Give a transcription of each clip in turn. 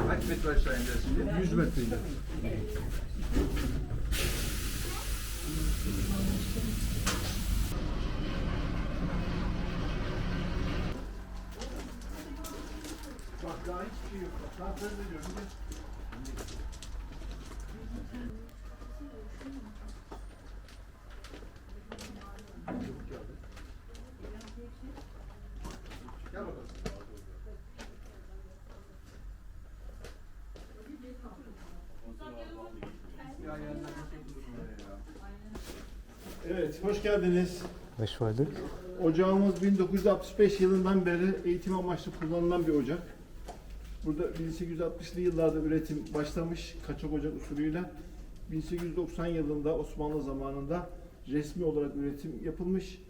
Kaç metre aşağı ineceğiz şimdi? 100 metre iner. Bak daha hiçbir şey yok. Bak daha söz veriyorum. Gel bakalım. Evet, hoş geldiniz. Hoş bulduk. Ocağımız 1965 yılından beri eğitim amaçlı kullanılan bir ocak. Burada 1860'lı yıllarda üretim başlamış kaçak ocak usulüyle. 1890 yılında Osmanlı zamanında resmi olarak üretim yapılmış.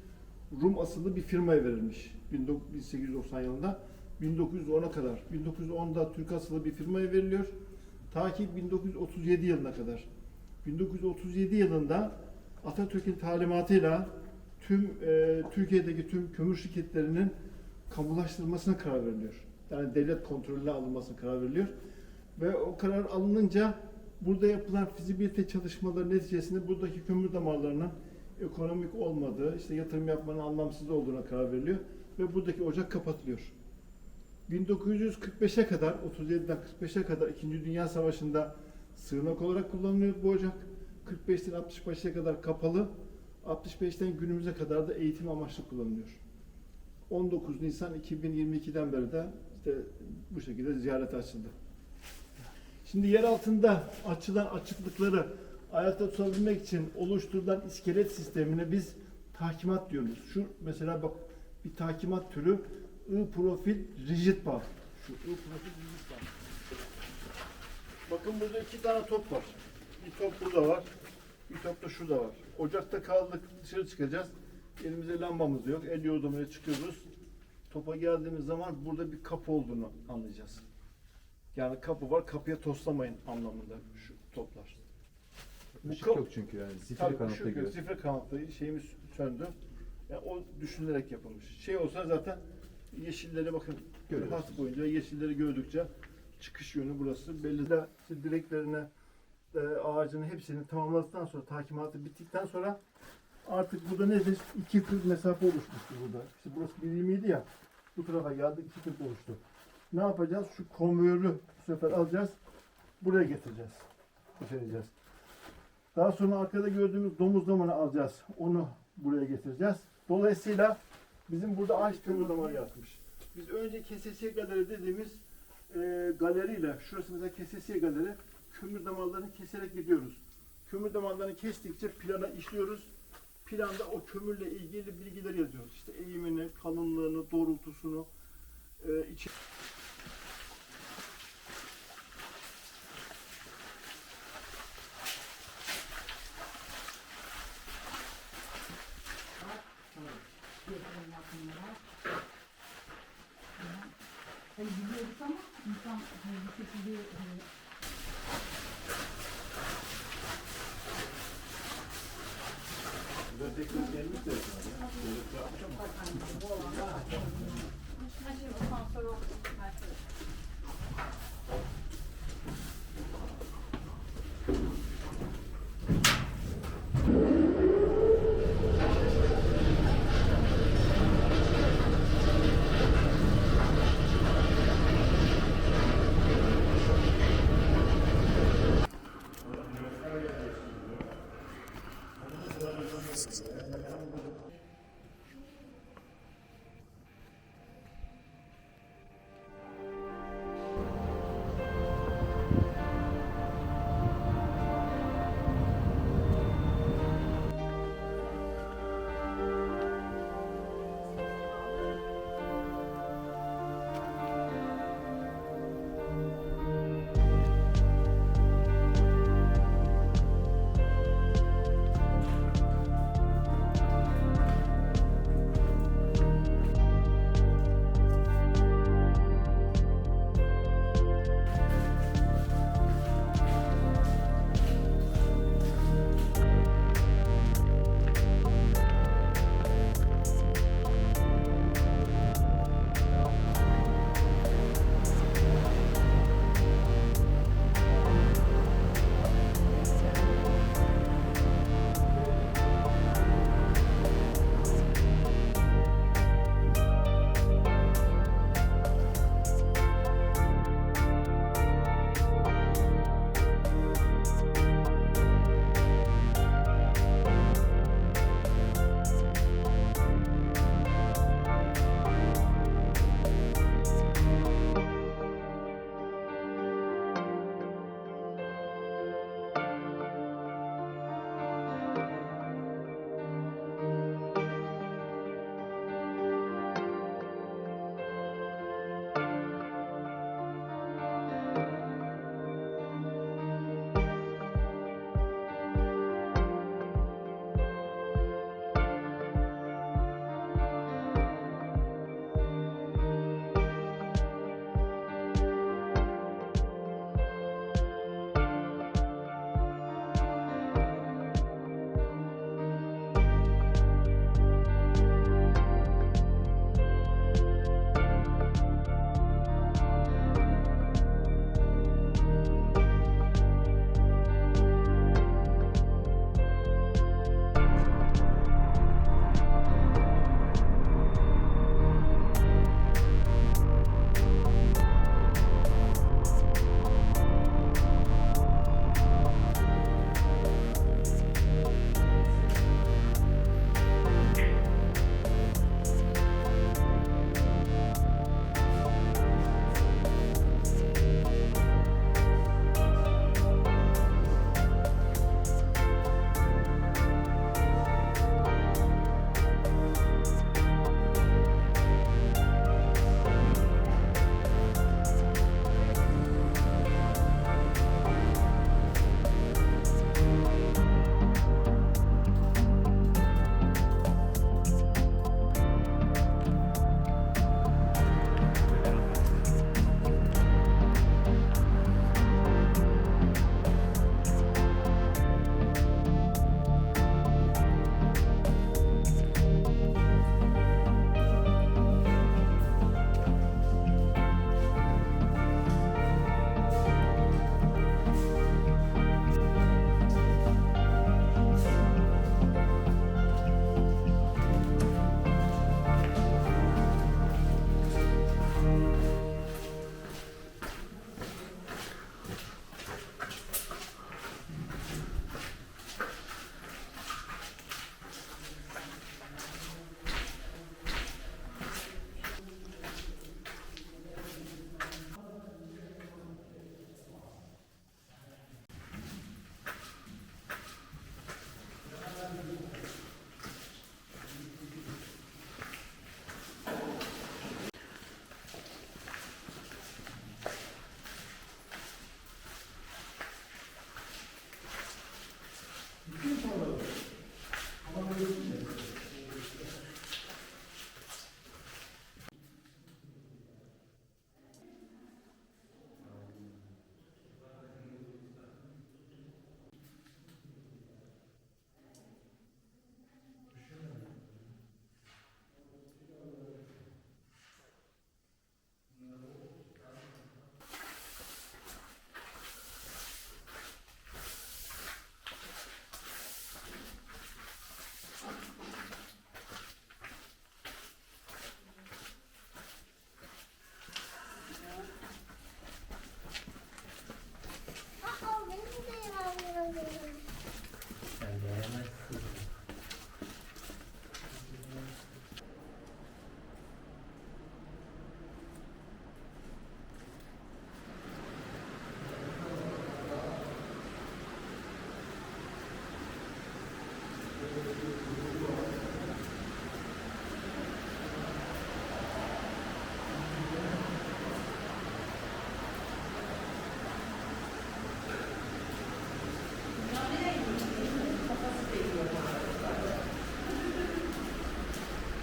Rum asıllı bir firmaya verilmiş 1890 yılında. 1910'a kadar. 1910'da Türk asıllı bir firmaya veriliyor. Ta ki 1937 yılına kadar. 1937 yılında Atatürk'ün talimatıyla Türkiye'deki tüm kömür şirketlerinin kamulaştırılmasına karar veriliyor. Yani devlet kontrolüne alınmasına karar veriliyor. Ve o karar alınınca burada yapılan fizibilite çalışmaları neticesinde buradaki kömür damarlarının ekonomik olmadığı, işte yatırım yapmanın anlamsız olduğuna karar veriliyor ve buradaki ocak kapatılıyor. 1945'e kadar, 37'den 45'e kadar 2. Dünya Savaşı'nda sığınak olarak kullanılıyor bu ocak. 45'ten 65'e kadar kapalı, 65'ten günümüze kadar da eğitim amaçlı kullanılıyor. 19 Nisan 2022'den beri de işte bu şekilde ziyarete açıldı. Şimdi yer altında açılan açıklıkları ayakta tutabilmek için oluşturulan iskelet sistemine biz tahkimat diyoruz. Şu mesela bak bir tahkimat türü I-profil rigid bar. Şu I-profil rigid bar. Bakın burada 2 tane top var. Bir top burada var. Bir top da şurada var. Ocakta kaldık, dışarı çıkacağız. Elimizde lambamız yok. El yordamıyla çıkıyoruz. Topa geldiğimiz zaman burada bir kapı olduğunu anlayacağız. Yani kapı var, kapıya toslamayın anlamında şu toplar. Işık yok çünkü yani. Zifiri kanatlı gibi. Zifiri kanatlı şeyimiz söndü. Yani o düşünülerek yapılmış. Şey olsa zaten yeşilleri bakın hat boyunca yeşilleri gördükçe çıkış yönü burası belli. İşte direklerine ağacın hepsini tamamladıktan sonra tahkimatı bittikten sonra artık burada nedir? 2.40 mesafe oluşmuştu burada. İşte burası 1.20 idi ya. Bu tarafa geldik 2.40 oluştu. Ne yapacağız? Şu konveyörü bu sefer alacağız. Buraya getireceğiz. Getireceğiz. Daha sonra arkada gördüğümüz domuz damarını alacağız. Onu buraya getireceğiz. Dolayısıyla bizim burada ağaç kömür damarı yapmış. Biz önce KSS galeri dediğimiz galeriyle, şurası mesela KSS galeri, kömür damarlarını keserek gidiyoruz. Kömür damarlarını kestikçe plana işliyoruz. Planda o kömürle ilgili bilgileri yazıyoruz. İşte eğimini, kalınlığını, doğrultusunu, içi... Biliyoruz ama insan bir şekilde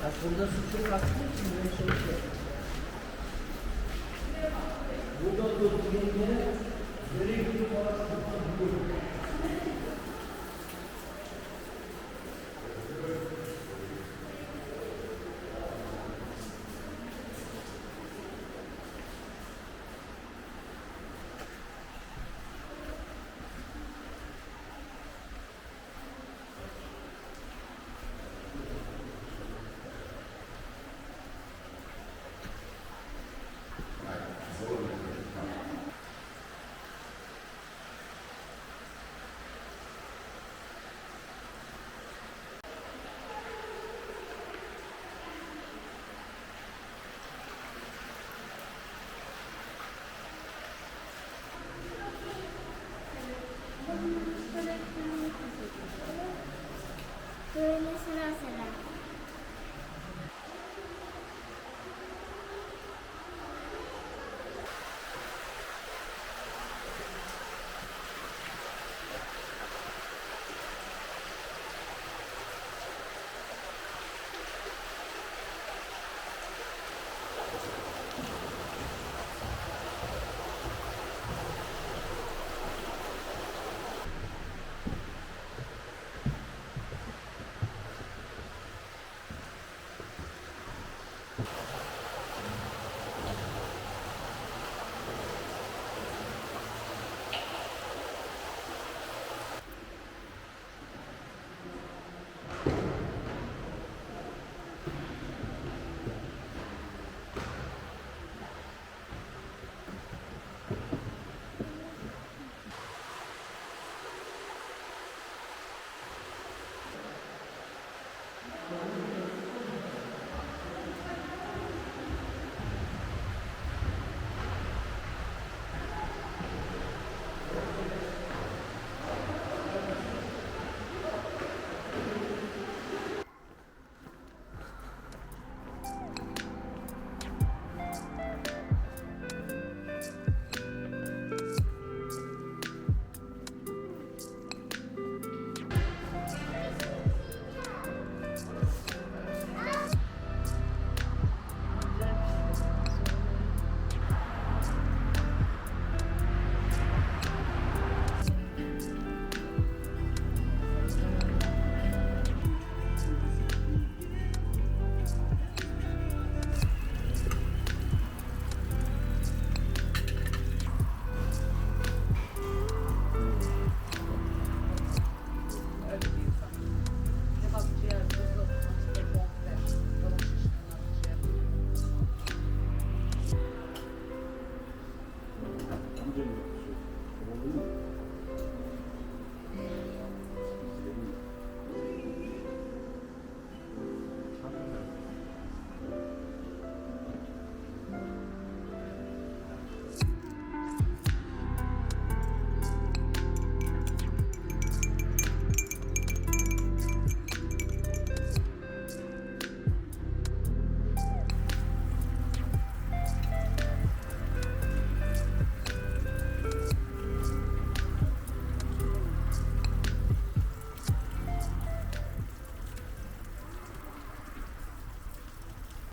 Aslında suçu bıraktığı için böyle şey yok. Burada durduğunda nereye gidiyor falan.